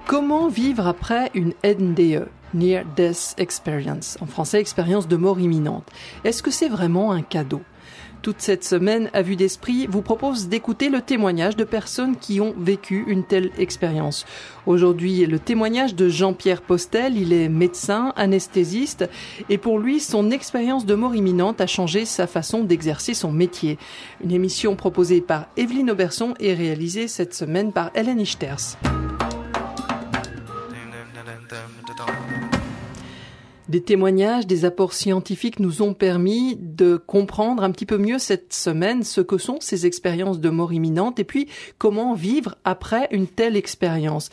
Comment vivre après une NDE, Near Death Experience, en français expérience de mort imminente? Est-ce que c'est vraiment un cadeau? Toute cette semaine, À Vue d'Esprit vous propose d'écouter le témoignage de personnes qui ont vécu une telle expérience. Aujourd'hui, le témoignage de Jean-Pierre Postel, il est médecin, anesthésiste, et pour lui, son expérience de mort imminente a changé sa façon d'exercer son métier. Une émission proposée par Evelyne Auberson et réalisée cette semaine par Hélène Ichters. Des témoignages, des apports scientifiques nous ont permis de comprendre un petit peu mieux cette semaine ce que sont ces expériences de mort imminente et puis comment vivre après une telle expérience.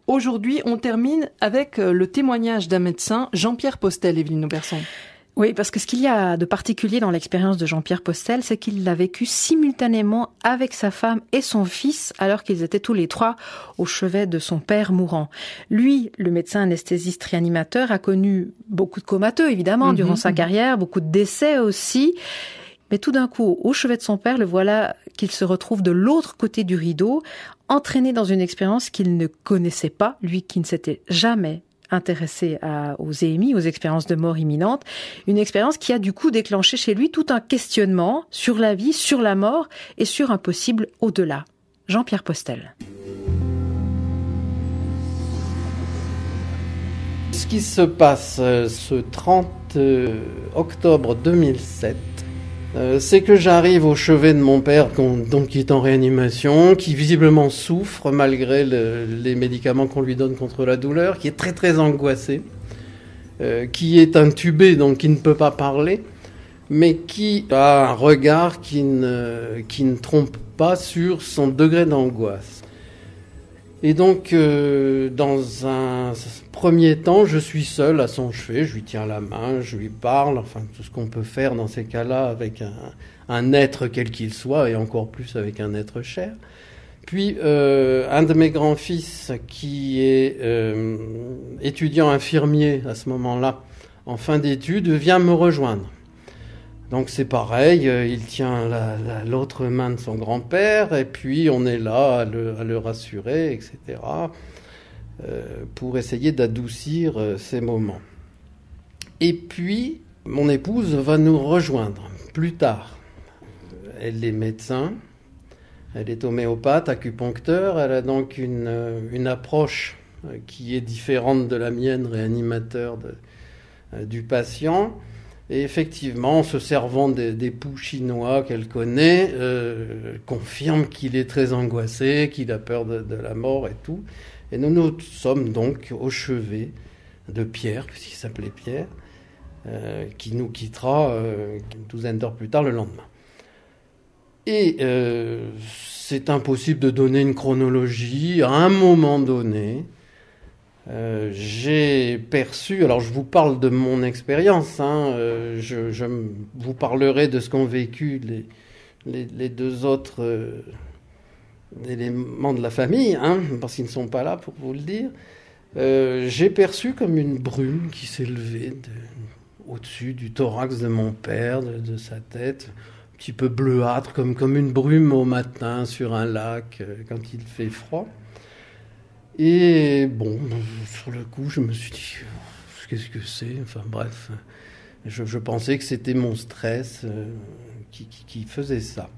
Aujourd'hui, on termine avec le témoignage d'un médecin, Jean-Pierre Postel, Evelyne Auberson. Oui, parce que ce qu'il y a de particulier dans l'expérience de Jean-Pierre Postel, c'est qu'il l'a vécu simultanément avec sa femme et son fils, alors qu'ils étaient tous les trois au chevet de son père mourant. Lui, le médecin anesthésiste réanimateur, a connu beaucoup de comateux, évidemment, durant sa carrière, beaucoup de décès aussi. Mais tout d'un coup, au chevet de son père, le voilà qu'il se retrouve de l'autre côté du rideau, entraîné dans une expérience qu'il ne connaissait pas, lui qui ne s'était jamais intéressé aux EMI, aux expériences de mort imminente, une expérience qui a du coup déclenché chez lui tout un questionnement sur la vie, sur la mort et sur un possible au-delà. Jean-Pierre Postel. Ce qui se passe ce 30 octobre 2007, c'est que j'arrive au chevet de mon père, donc qui est en réanimation, qui visiblement souffre malgré les médicaments qu'on lui donne contre la douleur, qui est très très angoissé, qui est intubé, donc qui ne peut pas parler, mais qui a un regard qui ne trompe pas sur son degré d'angoisse. Et donc, dans un premier temps, je suis seul à son chevet, je lui tiens la main, je lui parle, enfin tout ce qu'on peut faire dans ces cas-là avec un être quel qu'il soit, et encore plus avec un être cher. Puis, un de mes grands-fils, qui est étudiant infirmier à ce moment-là, en fin d'études, vient me rejoindre. Donc c'est pareil, il tient l'autre main de son grand-père, et puis on est là à le rassurer, etc., pour essayer d'adoucir ces moments. Et puis, mon épouse va nous rejoindre plus tard. Elle est médecin, elle est homéopathe, acupuncteur, elle a donc une approche qui est différente de la mienne, réanimateur du patient. Et effectivement, en se servant des poux chinois qu'elle connaît, confirme qu'il est très angoissé, qu'il a peur de la mort et tout. Et nous sommes donc au chevet de Pierre, puisqu'il s'appelait Pierre, qui nous quittera une douzaine d'heures plus tard le lendemain. Et c'est impossible de donner une chronologie. À un moment donné, j'ai perçu, alors je vous parle de mon expérience, je vous parlerai de ce qu'ont vécu les deux autres éléments de la famille, parce qu'ils ne sont pas là pour vous le dire. J'ai perçu comme une brume qui s'élevait au-dessus du thorax de mon père, de sa tête, un petit peu bleuâtre, comme une brume au matin sur un lac quand il fait froid. Et bon, sur le coup, je me suis dit, qu'est-ce que c'est ? Enfin bref, je pensais que c'était mon stress qui faisait ça.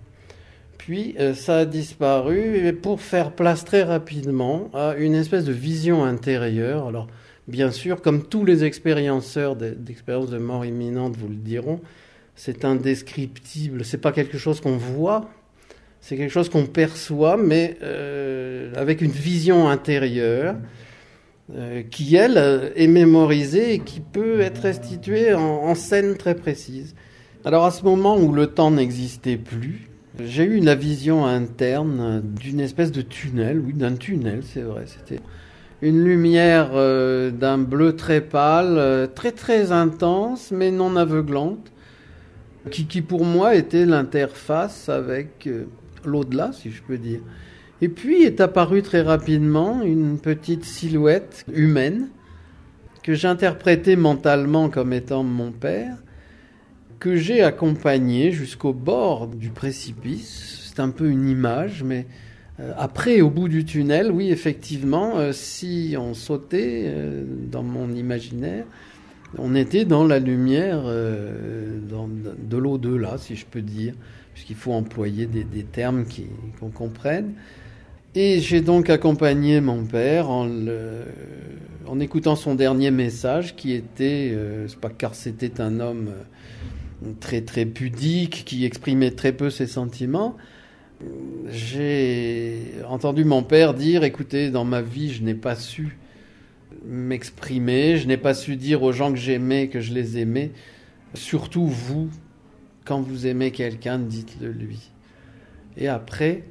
Puis ça a disparu, et pour faire place très rapidement à une espèce de vision intérieure. Alors bien sûr, comme tous les expérienceurs d'expériences de mort imminente vous le diront, c'est indescriptible, c'est pas quelque chose qu'on voit, c'est quelque chose qu'on perçoit, mais avec une vision intérieure qui, elle, est mémorisée et qui peut être restituée en scènes très précises. Alors à ce moment où le temps n'existait plus, j'ai eu la vision interne d'une espèce de tunnel, oui, d'un tunnel, c'est vrai. C'était une lumière d'un bleu très pâle, très très intense, mais non aveuglante, qui pour moi était l'interface avec l'au-delà, si je peux dire. Et puis est apparue très rapidement une petite silhouette humaine que j'interprétais mentalement comme étant mon père, que j'ai accompagné jusqu'au bord du précipice. C'est un peu une image, mais Après, au bout du tunnel, oui, effectivement, si on sautait dans mon imaginaire, on était dans la lumière de l'au-delà, si je peux dire, puisqu'il faut employer des termes qu'on comprenne. Et j'ai donc accompagné mon père en écoutant son dernier message, qui était, c'est pas car c'était un homme très très pudique, qui exprimait très peu ses sentiments. J'ai entendu mon père dire, écoutez, dans ma vie, je n'ai pas su m'exprimer, je n'ai pas su dire aux gens que j'aimais, que je les aimais. Surtout vous, quand vous aimez quelqu'un, dites-le lui. Et après,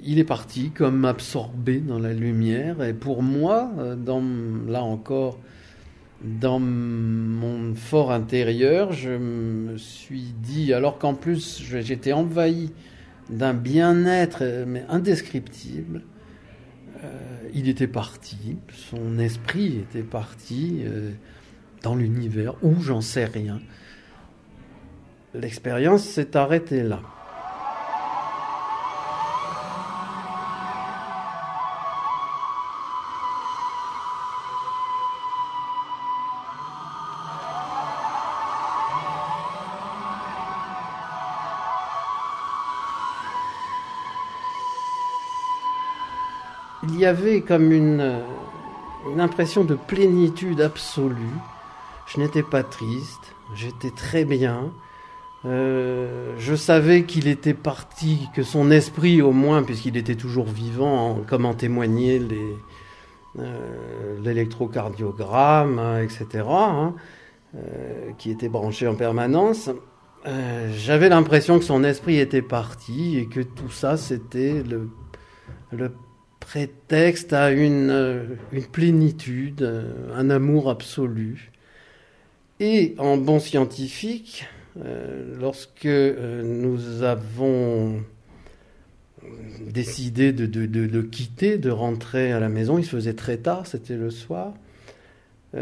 il est parti comme absorbé dans la lumière. Et pour moi, là encore, dans mon fort intérieur, je me suis dit, alors qu'en plus j'étais envahi d'un bien-être mais indescriptible, il était parti, son esprit était parti dans l'univers, où j'en sais rien. L'expérience s'est arrêtée là. Il y avait comme une impression de plénitude absolue. Je n'étais pas triste, j'étais très bien. Je savais qu'il était parti, que son esprit au moins, puisqu'il était toujours vivant, comme en témoignaient l'électrocardiogramme, etc., qui était branché en permanence. J'avais l'impression que son esprit était parti et que tout ça, c'était le prétexte à une plénitude, un amour absolu. Et en bon scientifique, lorsque nous avons décidé de quitter, de rentrer à la maison, il se faisait très tard, c'était le soir, on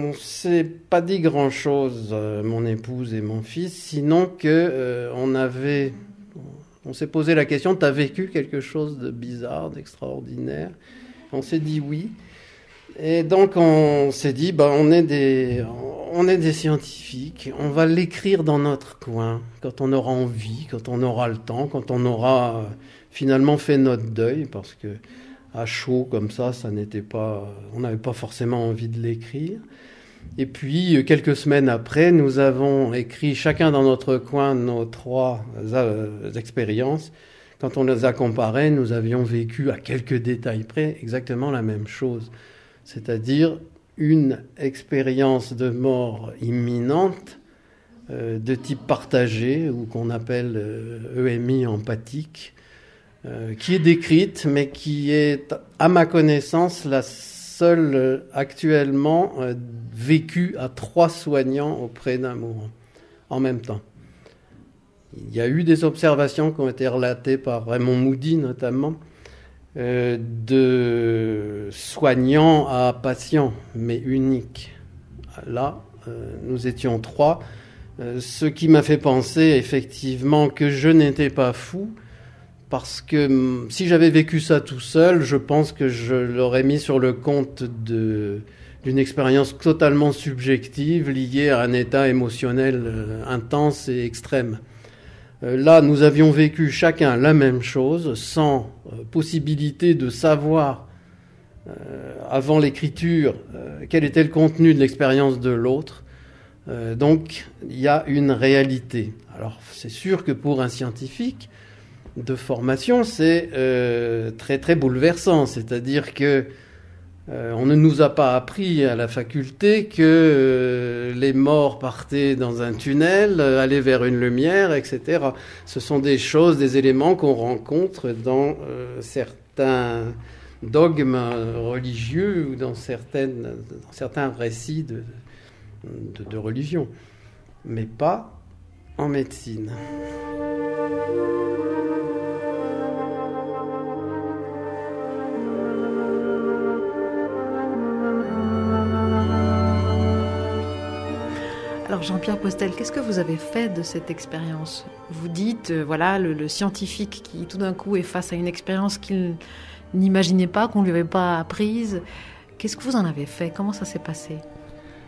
ne s'est pas dit grand-chose, mon épouse et mon fils, sinon que on s'est posé la question, t'as vécu quelque chose de bizarre, d'extraordinaire? On s'est dit oui. Et donc on s'est dit, on est des scientifiques, on va l'écrire dans notre coin, quand on aura envie, quand on aura le temps, quand on aura finalement fait notre deuil, parce que à chaud comme ça on n'avait pas forcément envie de l'écrire. Et puis, quelques semaines après, nous avons écrit chacun dans notre coin nos 3 expériences. Quand on les a comparées, nous avions vécu à quelques détails près exactement la même chose. C'est-à-dire une expérience de mort imminente de type partagé, ou qu'on appelle EMI empathique, qui est décrite, mais qui est, à ma connaissance, la seule actuellement vécue à 3 soignants auprès d'un mourant en même temps. Il y a eu des observations qui ont été relatées par Raymond Moody notamment, de soignants à patients, mais uniques. Là, nous étions 3, ce qui m'a fait penser effectivement que je n'étais pas fou, parce que si j'avais vécu ça tout seul, je pense que je l'aurais mis sur le compte d'une expérience totalement subjective liée à un état émotionnel intense et extrême. Là, nous avions vécu chacun la même chose, sans possibilité de savoir, avant l'écriture, quel était le contenu de l'expérience de l'autre. Donc, il y a une réalité. Alors, c'est sûr que pour un scientifique de formation, c'est très très bouleversant. C'est-à-dire que on ne nous a pas appris à la faculté que les morts partaient dans un tunnel, allaient vers une lumière, etc. Ce sont des choses, des éléments qu'on rencontre dans certains dogmes religieux ou dans certains récits de religion, mais pas en médecine. Alors alors, Jean-Pierre Postel, qu'est-ce que vous avez fait de cette expérience ? Vous dites, voilà, le scientifique qui tout d'un coup est face à une expérience qu'il n'imaginait pas, qu'on ne lui avait pas apprise. Qu'est-ce que vous en avez fait ? Comment ça s'est passé ?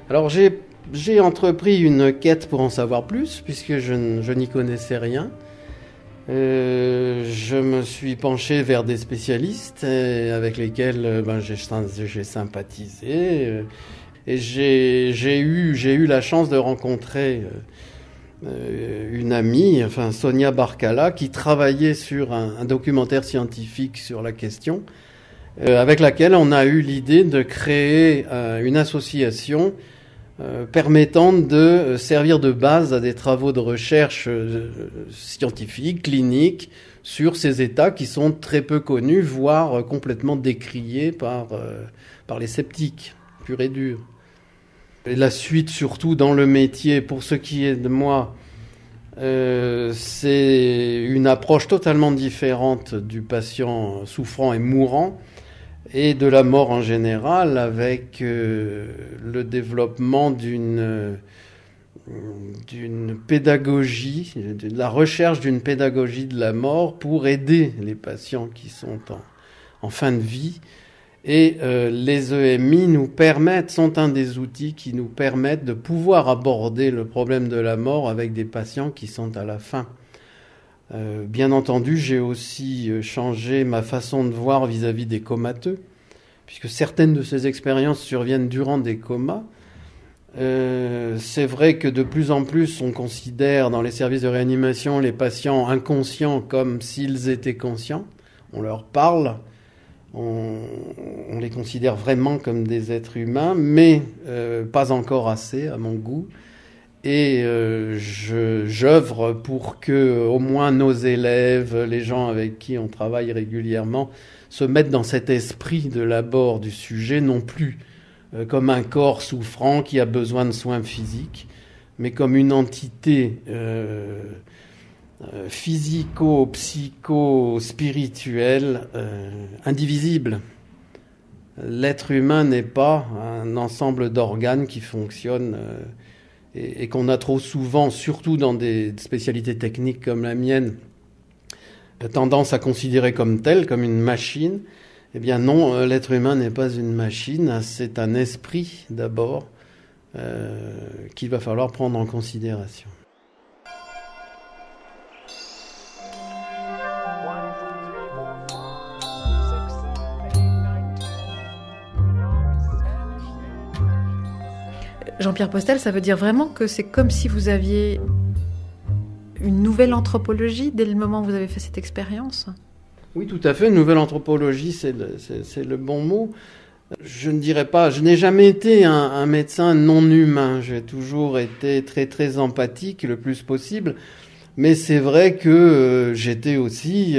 Alors j'ai entrepris une quête pour en savoir plus, puisque je n'y connaissais rien. Je me suis penché vers des spécialistes avec lesquels j'ai sympathisé. Et j'ai eu la chance de rencontrer une amie, Sonia Barcala, qui travaillait sur un documentaire scientifique sur la question, avec laquelle on a eu l'idée de créer une association permettant de servir de base à des travaux de recherche scientifiques, cliniques, sur ces états qui sont très peu connus, voire complètement décriés par les sceptiques, purs et durs. Et la suite, surtout dans le métier, pour ce qui est de moi, c'est une approche totalement différente du patient souffrant et mourant, et de la mort en général, avec le développement d'une pédagogie, de la recherche d'une pédagogie de la mort pour aider les patients qui sont en fin de vie. Et les EMI sont un des outils qui nous permettent de pouvoir aborder le problème de la mort avec des patients qui sont à la fin. Bien entendu, j'ai aussi changé ma façon de voir vis-à-vis des comateux, puisque certaines de ces expériences surviennent durant des comas. C'est vrai que de plus en plus, on considère dans les services de réanimation les patients inconscients comme s'ils étaient conscients. On leur parle, on les considère vraiment comme des êtres humains, mais pas encore assez à mon goût. Et j'œuvre pour que au moins nos élèves, les gens avec qui on travaille régulièrement, se mettent dans cet esprit de l'abord du sujet, non plus comme un corps souffrant qui a besoin de soins physiques, mais comme une entité physico-psycho-spirituelle indivisible. L'être humain n'est pas un ensemble d'organes qui fonctionnent et qu'on a trop souvent, surtout dans des spécialités techniques comme la mienne, tendance à considérer comme tel, comme une machine. Eh bien non, l'être humain n'est pas une machine, c'est un esprit d'abord qu'il va falloir prendre en considération. Jean-Pierre Postel, ça veut dire vraiment que c'est comme si vous aviez une nouvelle anthropologie dès le moment où vous avez fait cette expérience ? Oui, tout à fait. Nouvelle anthropologie, c'est le bon mot. Je ne dirais pas, je n'ai jamais été un médecin non humain. J'ai toujours été très, très empathique le plus possible. Mais c'est vrai que j'étais aussi,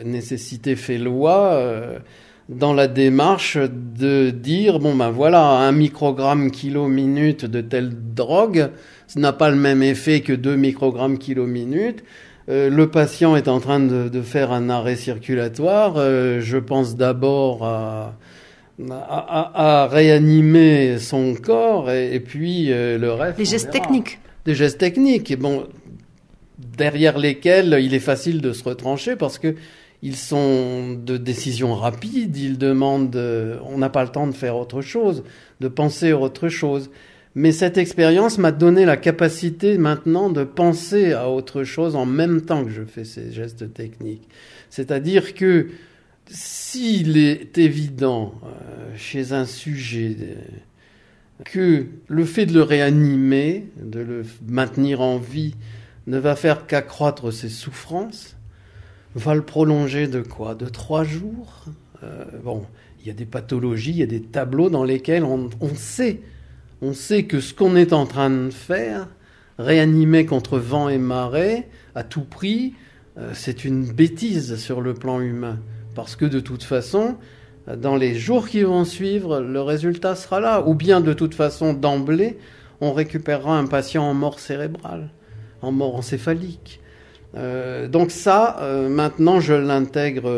nécessité fait loi, dans la démarche de dire, voilà, 1 microgramme kilo-minute de telle drogue, ça n'a pas le même effet que 2 microgrammes kilo-minute. Le patient est en train de faire un arrêt circulatoire. Je pense d'abord à réanimer son corps et puis le reste. Les gestes techniques. Des gestes techniques. Et derrière lesquels il est facile de se retrancher parce que ils sont de décision rapide. Ils demandent, on n'a pas le temps de faire autre chose, de penser à autre chose. Mais cette expérience m'a donné la capacité maintenant de penser à autre chose en même temps que je fais ces gestes techniques. C'est-à-dire que s'il est évident chez un sujet que le fait de le réanimer, de le maintenir en vie, ne va faire qu'accroître ses souffrances, va le prolonger de quoi ? De 3 jours ? Il y a des pathologies, il y a des tableaux dans lesquels on sait que ce qu'on est en train de faire, réanimer contre vent et marée, à tout prix, c'est une bêtise sur le plan humain. Parce que de toute façon, dans les jours qui vont suivre, le résultat sera là. Ou bien de toute façon, d'emblée, on récupérera un patient en mort cérébrale, en mort encéphalique. Donc ça, maintenant, je l'intègre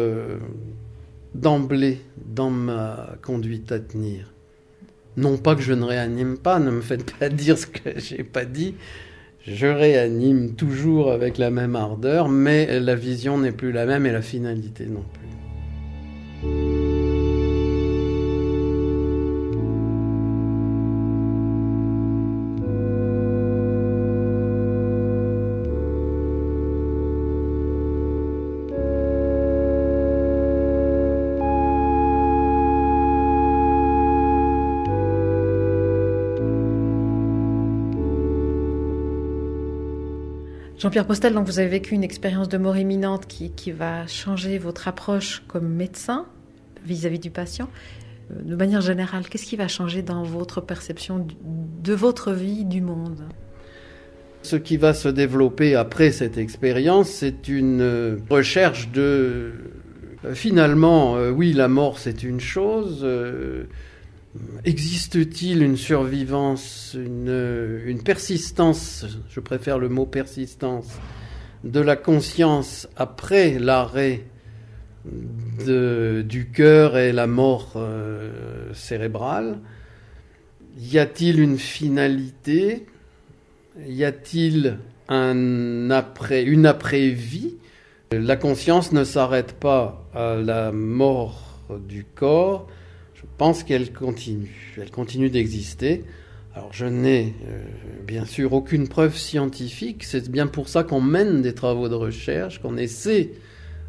d'emblée dans ma conduite à tenir. Non pas que je ne réanime pas, ne me faites pas dire ce que j'ai pas dit. Je réanime toujours avec la même ardeur, mais la vision n'est plus la même et la finalité non plus. Jean-Pierre Postel, donc vous avez vécu une expérience de mort imminente qui va changer votre approche comme médecin vis-à-vis du patient. De manière générale, qu'est-ce qui va changer dans votre perception de votre vie, du monde ? Ce qui va se développer après cette expérience, c'est une recherche de... Finalement, oui, la mort, c'est une chose. Existe-t-il une survivance, une persistance, je préfère le mot persistance, de la conscience après l'arrêt du cœur et la mort cérébrale? Y a-t-il une finalité? Y a-t-il une après-vie? La conscience ne s'arrête pas à la mort du corps. Je pense qu'elle continue d'exister. Alors je n'ai bien sûr aucune preuve scientifique, c'est bien pour ça qu'on mène des travaux de recherche, qu'on essaie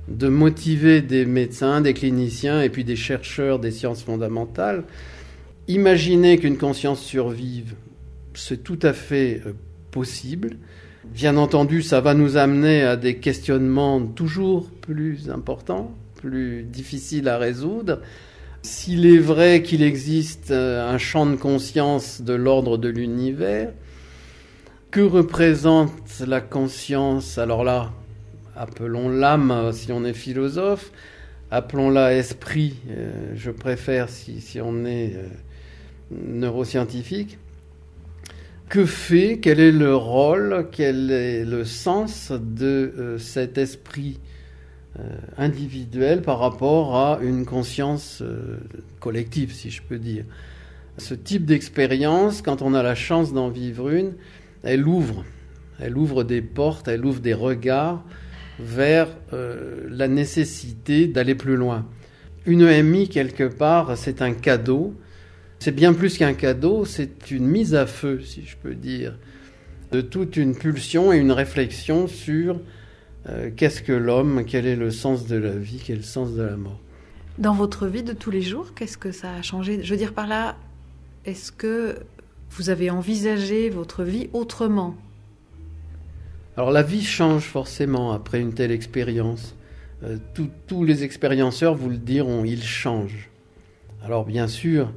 de motiver des médecins, des cliniciens et puis des chercheurs des sciences fondamentales. Imaginer qu'une conscience survive, c'est tout à fait possible. Bien entendu, ça va nous amener à des questionnements toujours plus importants, plus difficiles à résoudre. S'il est vrai qu'il existe un champ de conscience de l'ordre de l'univers, que représente la conscience? Alors là, appelons l'âme si on est philosophe, appelons-la esprit, je préfère si on est neuroscientifique. Que fait, quel est le rôle, quel est le sens de cet esprit individuel par rapport à une conscience collective, si je peux dire. Ce type d'expérience, quand on a la chance d'en vivre une, elle ouvre des portes, elle ouvre des regards vers la nécessité d'aller plus loin. Une EMI, quelque part, c'est un cadeau. C'est bien plus qu'un cadeau, c'est une mise à feu, si je peux dire, de toute une pulsion et une réflexion sur qu'est-ce que l'homme, quel est le sens de la vie, quel est le sens de la mort. Dans votre vie de tous les jours, qu'est-ce que ça a changé ? Je veux dire par là, est-ce que vous avez envisagé votre vie autrement ? Alors la vie change forcément après une telle expérience. Tous les expérienceurs vous le diront, ils changent. Alors bien sûr,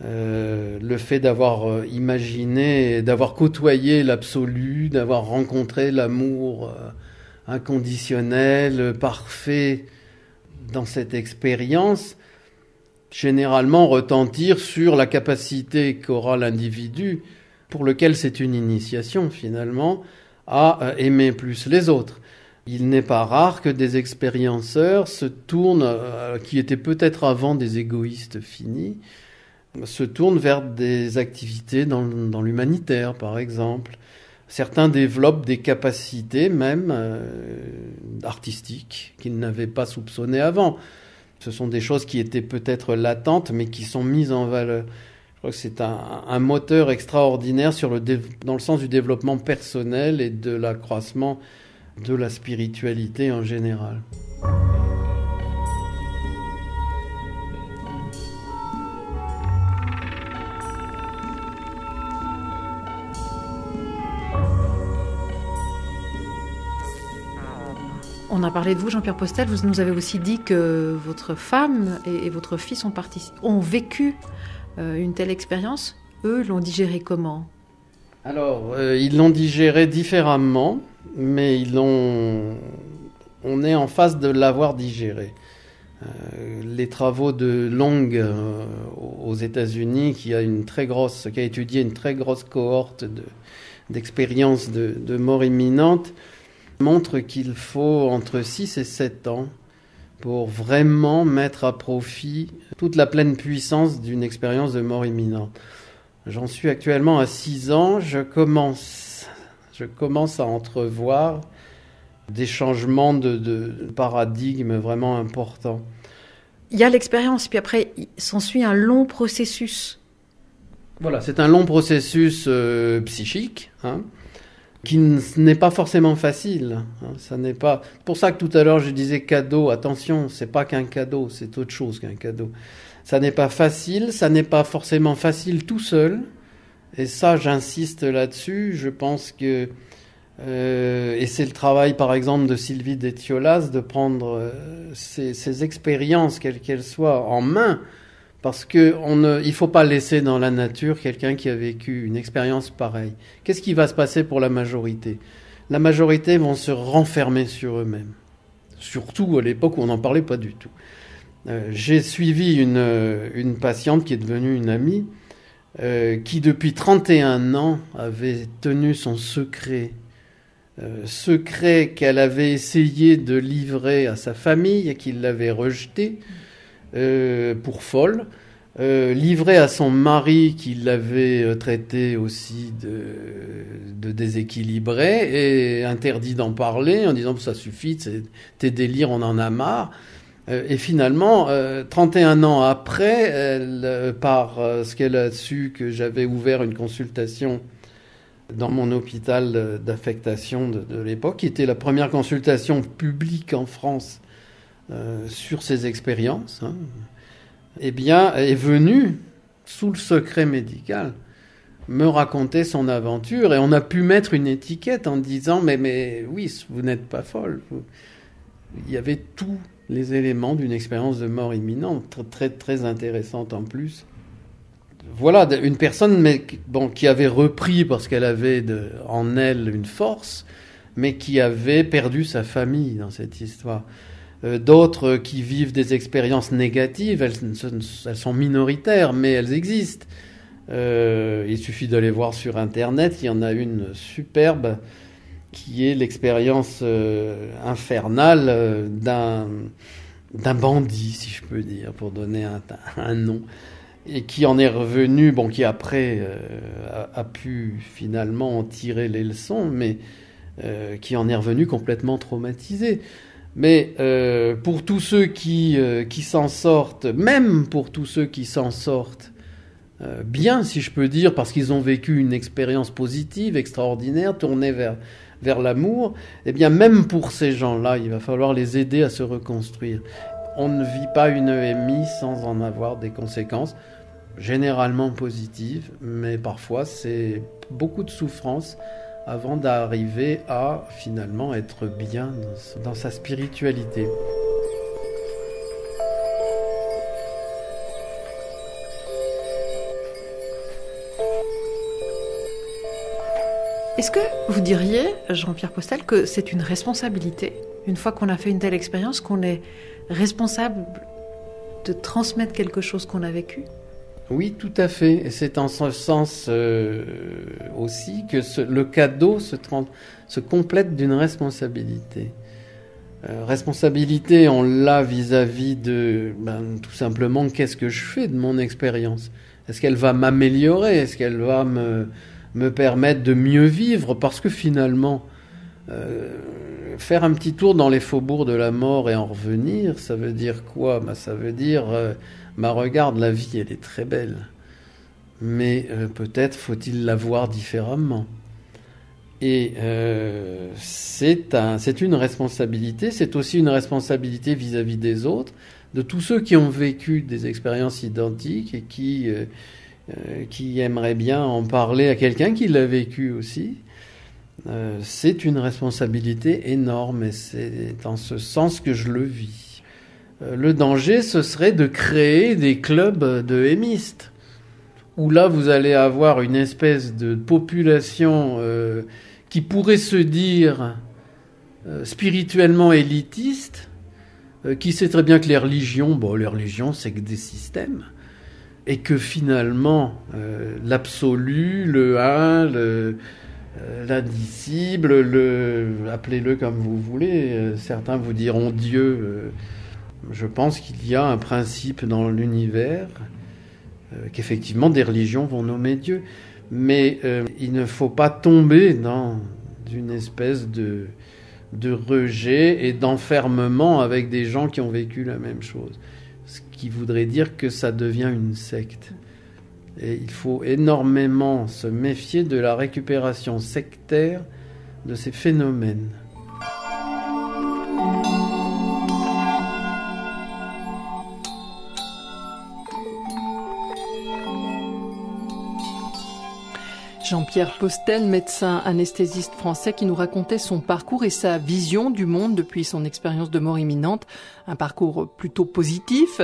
le fait d'avoir imaginé, d'avoir côtoyé l'absolu, d'avoir rencontré l'amour inconditionnel, parfait dans cette expérience, généralement retentir sur la capacité qu'aura l'individu, pour lequel c'est une initiation finalement, à aimer plus les autres. Il n'est pas rare que des expérienceurs se tournent, qui étaient peut-être avant des égoïstes finis, se tournent vers des activités dans l'humanitaire, par exemple. Certains développent des capacités même artistiques qu'ils n'avaient pas soupçonnées avant. Ce sont des choses qui étaient peut-être latentes, mais qui sont mises en valeur. Je crois que c'est un moteur extraordinaire dans le sens du développement personnel et de l'accroissement de la spiritualité en général. On a parlé de vous, Jean-Pierre Postel. Vous nous avez aussi dit que votre femme et votre fils ont vécu une telle expérience. Eux l'ont digéré comment ? Alors, ils l'ont digéré différemment, mais on est en phase de l'avoir digéré. Les travaux de Long aux États-Unis, qui a étudié une très grosse cohorte d'expériences de mort imminente, montrent qu'il faut entre 6 et 7 ans pour vraiment mettre à profit toute la pleine puissance d'une expérience de mort imminente. J'en suis actuellement à 6 ans, je commence à entrevoir des changements de paradigme vraiment importants. Il y a l'expérience, puis après, il s'ensuit un long processus. Voilà, c'est un long processus psychique, qui n'est pas forcément facile. Ça n'est pas. C'est pour ça que tout à l'heure je disais cadeau. Attention, c'est pas qu'un cadeau, c'est autre chose qu'un cadeau. Ça n'est pas facile, ça n'est pas forcément facile tout seul. Et ça, j'insiste là-dessus. Je pense que et c'est le travail, par exemple, de Sylvie Détiolas de prendre ces expériences, quelles qu'elles soient, en main. Parce que il faut pas laisser dans la nature quelqu'un qui a vécu une expérience pareille. Qu'est-ce qui va se passer pour la majorité ? La majorité vont se renfermer sur eux-mêmes. Surtout à l'époque où on n'en parlait pas du tout. J'ai suivi une patiente qui est devenue une amie, qui depuis 31 ans avait tenu son secret qu'elle avait essayé de livrer à sa famille et qu'il l'avait rejeté pour folle, livré à son mari qui l'avait traité aussi de déséquilibré et interdit d'en parler en disant ça suffit, tes délires, on en a marre. Et finalement, 31 ans après, par ce qu'elle a su que j'avais ouvert une consultation dans mon hôpital d'affectation de l'époque, qui était la première consultation publique en France sur ces expériences, eh bien, est venue, sous le secret médical, me raconter son aventure. Et on a pu mettre une étiquette en disant mais oui, vous n'êtes pas folle. Il y avait tous les éléments d'une expérience de mort imminente, très, très intéressante en plus. Voilà, une personne qui avait repris parce qu'elle avait en elle une force, mais qui avait perdu sa famille dans cette histoire. D'autres qui vivent des expériences négatives, elles sont minoritaires, mais elles existent. Il suffit d'aller voir sur Internet, il y en a une superbe qui est l'expérience infernale d'un bandit, si je peux dire, pour donner un nom, et qui en est revenu, qui après a pu finalement en tirer les leçons, mais qui en est revenu complètement traumatisé. Mais pour tous ceux qui s'en sortent, même pour tous ceux qui s'en sortent bien, si je peux dire, parce qu'ils ont vécu une expérience positive, extraordinaire, tournée vers l'amour, eh bien même pour ces gens-là, il va falloir les aider à se reconstruire. On ne vit pas une EMI sans en avoir des conséquences, généralement positives, mais parfois c'est beaucoup de souffrance avant d'arriver à finalement être bien dans sa spiritualité. Est-ce que vous diriez, Jean-Pierre Postel, que c'est une responsabilité, une fois qu'on a fait une telle expérience, qu'on est responsable de transmettre quelque chose qu'on a vécu ? Oui, tout à fait. Et c'est en ce sens aussi que le cadeau se complète d'une responsabilité. Responsabilité, on l'a vis-à-vis de, tout simplement, qu'est-ce que je fais de mon expérience ? Est-ce qu'elle va m'améliorer ? Est-ce qu'elle va me permettre de mieux vivre ? Parce que finalement, faire un petit tour dans les faubourgs de la mort et en revenir, ça veut dire quoi ? Ça veut dire... regarde, la vie, elle est très belle. Mais peut-être faut-il la voir différemment. Et c'est une responsabilité. C'est aussi une responsabilité vis-à-vis des autres, de tous ceux qui ont vécu des expériences identiques et qui aimeraient bien en parler à quelqu'un qui l'a vécu aussi. C'est une responsabilité énorme et c'est en ce sens que je le vis. Le danger, ce serait de créer des clubs de hémistes, où là, vous allez avoir une espèce de population qui pourrait se dire spirituellement élitiste, qui sait très bien que les religions, c'est que des systèmes, et que finalement, l'absolu, le un, l'indicible, appelez-le comme vous voulez, certains vous diront Dieu... Je pense qu'il y a un principe dans l'univers qu'effectivement des religions vont nommer Dieu. Mais il ne faut pas tomber dans une espèce de rejet et d'enfermement avec des gens qui ont vécu la même chose. Ce qui voudrait dire que ça devient une secte. Et il faut énormément se méfier de la récupération sectaire de ces phénomènes. Jean-Pierre Postel, médecin anesthésiste français qui nous racontait son parcours et sa vision du monde depuis son expérience de mort imminente. Un parcours plutôt positif.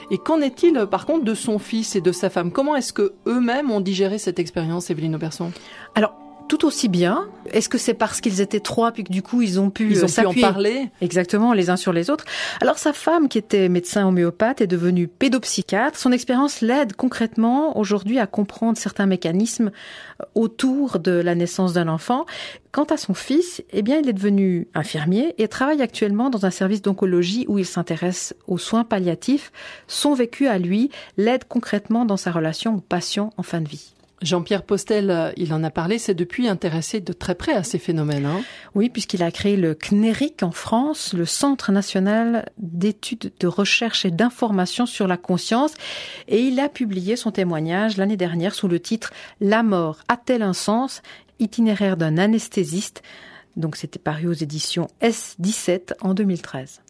Et qu'en est-il par contre de son fils et de sa femme? Comment est-ce que eux-mêmes ont digéré cette expérience, Évelyne Auberson? Alors, tout aussi bien. Est-ce que c'est parce qu'ils étaient trois puis que du coup ils ont pu en parler exactement les uns sur les autres? Alors sa femme qui était médecin homéopathe est devenue pédopsychiatre. Son expérience l'aide concrètement aujourd'hui à comprendre certains mécanismes autour de la naissance d'un enfant. Quant à son fils, eh bien il est devenu infirmier et travaille actuellement dans un service d'oncologie où il s'intéresse aux soins palliatifs. Son vécu à lui l'aide concrètement dans sa relation aux patients en fin de vie. Jean-Pierre Postel, il en a parlé, c'est depuis intéressé de très près à ces phénomènes. Oui, puisqu'il a créé le CNERIC en France, le Centre national d'études de recherche et d'information sur la conscience. Et il a publié son témoignage l'année dernière sous le titre « La mort a-t-elle un sens ? Itinéraire d'un anesthésiste ». Donc c'était paru aux éditions S17 en 2013.